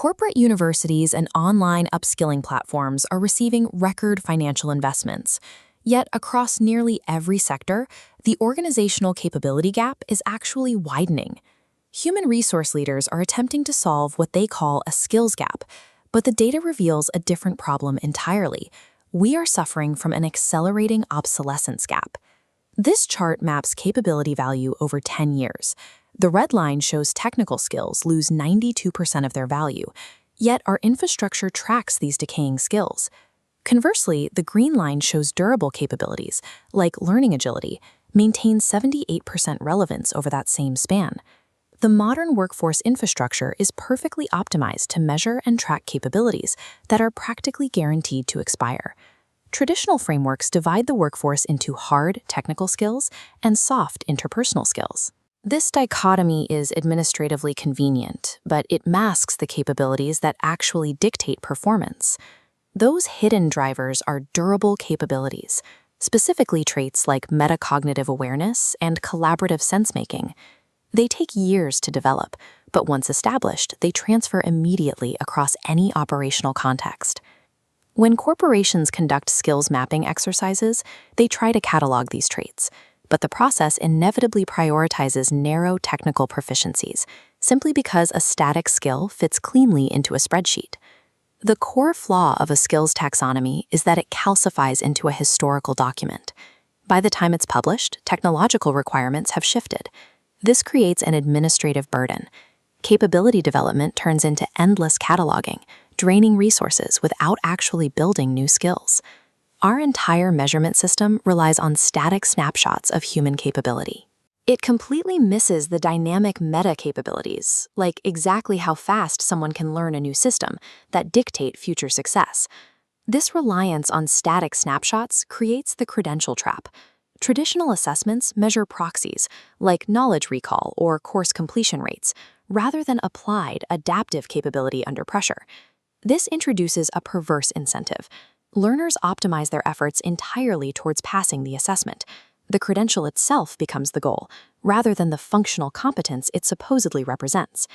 Corporate universities and online upskilling platforms are receiving record financial investments. Yet, across nearly every sector, the organizational capability gap is actually widening. Human resource leaders are attempting to solve what they call a skills gap, but the data reveals a different problem entirely. We are suffering from an accelerating obsolescence gap. This chart maps capability value over 10 years. The red line shows technical skills lose 92% of their value, yet our infrastructure tracks these decaying skills. Conversely, the green line shows durable capabilities, like learning agility, maintain 78% relevance over that same span. The modern workforce infrastructure is perfectly optimized to measure and track capabilities that are practically guaranteed to expire. Traditional frameworks divide the workforce into hard technical skills and soft interpersonal skills. This dichotomy is administratively convenient, but it masks the capabilities that actually dictate performance. Those hidden drivers are durable capabilities, specifically traits like metacognitive awareness and collaborative sense-making. They take years to develop, but once established, they transfer immediately across any operational context. When corporations conduct skills mapping exercises, they try to catalog these traits, but the process inevitably prioritizes narrow technical proficiencies, simply because a static skill fits cleanly into a spreadsheet. The core flaw of a skills taxonomy is that it calcifies into a historical document. By the time it's published, technological requirements have shifted. This creates an administrative burden. Capability development turns into endless cataloging, draining resources without actually building new skills. Our entire measurement system relies on static snapshots of human capability. It completely misses the dynamic meta capabilities, like exactly how fast someone can learn a new system, that dictate future success. This reliance on static snapshots creates the credential trap. Traditional assessments measure proxies, like knowledge recall or course completion rates, rather than applied, adaptive capability under pressure. This introduces a perverse incentive. Learners optimize their efforts entirely towards passing the assessment. The credential itself becomes the goal, rather than the functional competence it supposedly represents.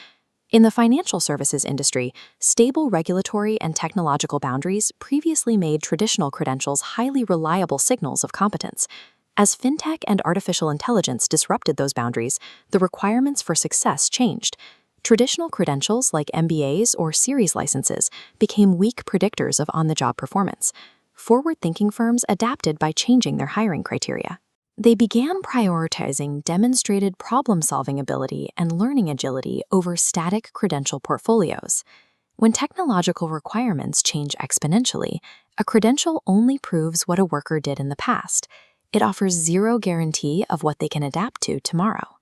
In the financial services industry, stable regulatory and technological boundaries previously made traditional credentials highly reliable signals of competence. As fintech and artificial intelligence disrupted those boundaries, the requirements for success changed. Traditional credentials like MBAs or series licenses became weak predictors of on-the-job performance. Forward-thinking firms adapted by changing their hiring criteria. They began prioritizing demonstrated problem-solving ability and learning agility over static credential portfolios. When technological requirements change exponentially, a credential only proves what a worker did in the past. It offers zero guarantee of what they can adapt to tomorrow.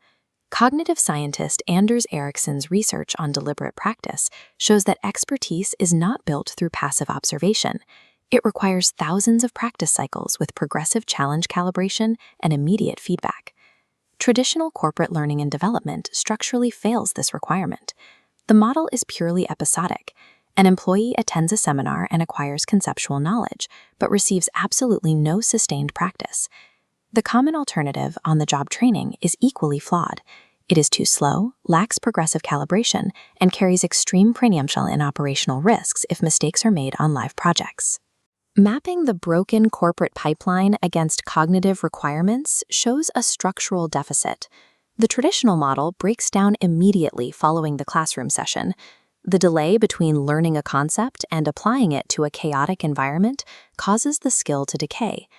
Cognitive scientist Anders Ericsson's research on deliberate practice shows that expertise is not built through passive observation. It requires thousands of practice cycles with progressive challenge calibration and immediate feedback. Traditional corporate learning and development structurally fails this requirement. The model is purely episodic. An employee attends a seminar and acquires conceptual knowledge, but receives absolutely no sustained practice. The common alternative, on-the-job training, is equally flawed. It is too slow, lacks progressive calibration, and carries extreme preemption and operational risks if mistakes are made on live projects. Mapping the broken corporate pipeline against cognitive requirements shows a structural deficit. The traditional model breaks down immediately following the classroom session. The delay between learning a concept and applying it to a chaotic environment causes the skill to decay.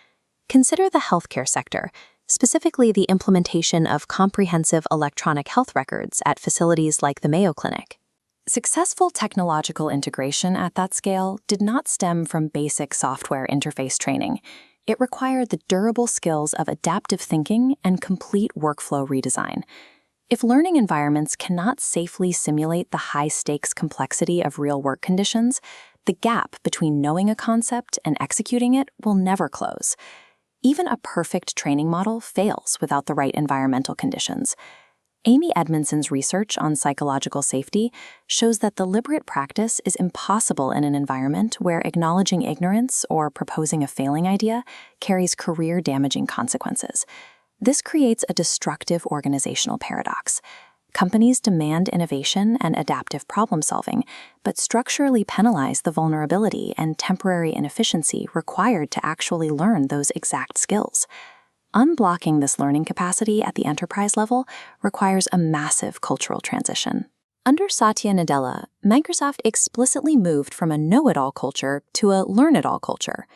Consider the healthcare sector, specifically the implementation of comprehensive electronic health records at facilities like the Mayo Clinic. Successful technological integration at that scale did not stem from basic software interface training. It required the durable skills of adaptive thinking and complete workflow redesign. If learning environments cannot safely simulate the high-stakes complexity of real work conditions, the gap between knowing a concept and executing it will never close. Even a perfect training model fails without the right environmental conditions. Amy Edmondson's research on psychological safety shows that deliberate practice is impossible in an environment where acknowledging ignorance or proposing a failing idea carries career-damaging consequences. This creates a destructive organizational paradox. Companies demand innovation and adaptive problem-solving, but structurally penalize the vulnerability and temporary inefficiency required to actually learn those exact skills. Unblocking this learning capacity at the enterprise level requires a massive cultural transition. Under Satya Nadella, Microsoft explicitly moved from a know-it-all culture to a learn-it-all culture.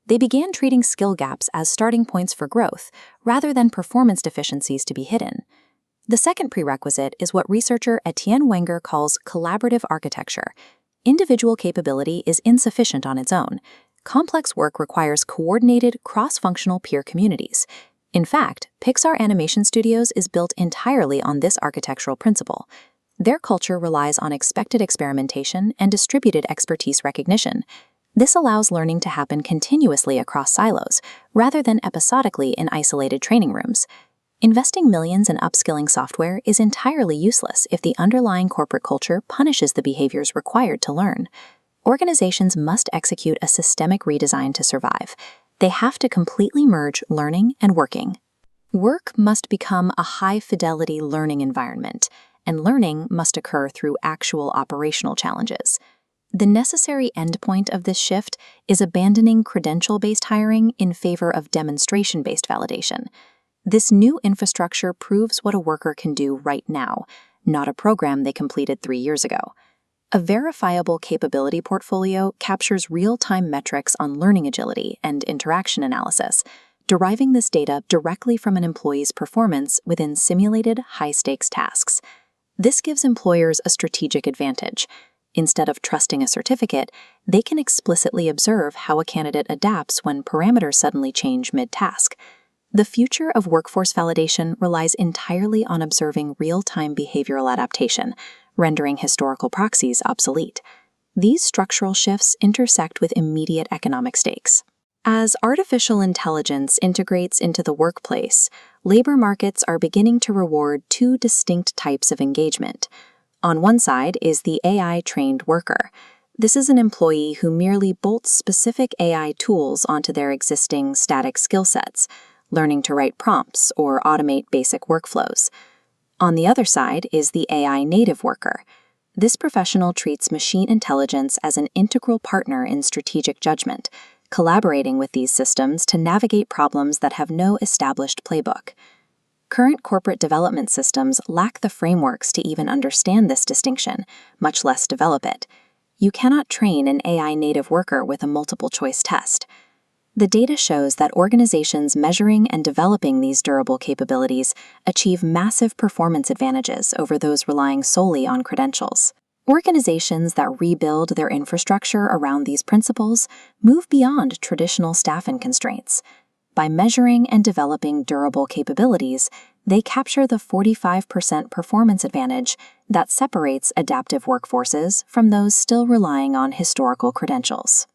They began treating skill gaps as starting points for growth, rather than performance deficiencies to be hidden. The second prerequisite is what researcher Etienne Wenger calls collaborative architecture. Individual capability is insufficient on its own. Complex work requires coordinated, cross-functional peer communities. In fact, Pixar Animation Studios is built entirely on this architectural principle. Their culture relies on expected experimentation and distributed expertise recognition. This allows learning to happen continuously across silos, rather than episodically in isolated training rooms. Investing millions in upskilling software is entirely useless if the underlying corporate culture punishes the behaviors required to learn. Organizations must execute a systemic redesign to survive. They have to completely merge learning and working. Work must become a high-fidelity learning environment, and learning must occur through actual operational challenges. The necessary endpoint of this shift is abandoning credential-based hiring in favor of demonstration-based validation. This new infrastructure proves what a worker can do right now, not a program they completed 3 years ago. A verifiable capability portfolio captures real-time metrics on learning agility and interaction analysis, deriving this data directly from an employee's performance within simulated high-stakes tasks. This gives employers a strategic advantage. Instead of trusting a certificate, they can explicitly observe how a candidate adapts when parameters suddenly change mid-task. The future of workforce validation relies entirely on observing real-time behavioral adaptation, rendering historical proxies obsolete. These structural shifts intersect with immediate economic stakes. As artificial intelligence integrates into the workplace, labor markets are beginning to reward two distinct types of engagement. On one side is the AI-trained worker. This is an employee who merely bolts specific AI tools onto their existing static skill sets, learning to write prompts or automate basic workflows. On the other side is the AI-native worker. This professional treats machine intelligence as an integral partner in strategic judgment, collaborating with these systems to navigate problems that have no established playbook. Current corporate development systems lack the frameworks to even understand this distinction, much less develop it. You cannot train an AI-native worker with a multiple-choice test. The data shows that organizations measuring and developing these durable capabilities achieve massive performance advantages over those relying solely on credentials. Organizations that rebuild their infrastructure around these principles move beyond traditional staffing constraints. By measuring and developing durable capabilities, they capture the 45% performance advantage that separates adaptive workforces from those still relying on historical credentials.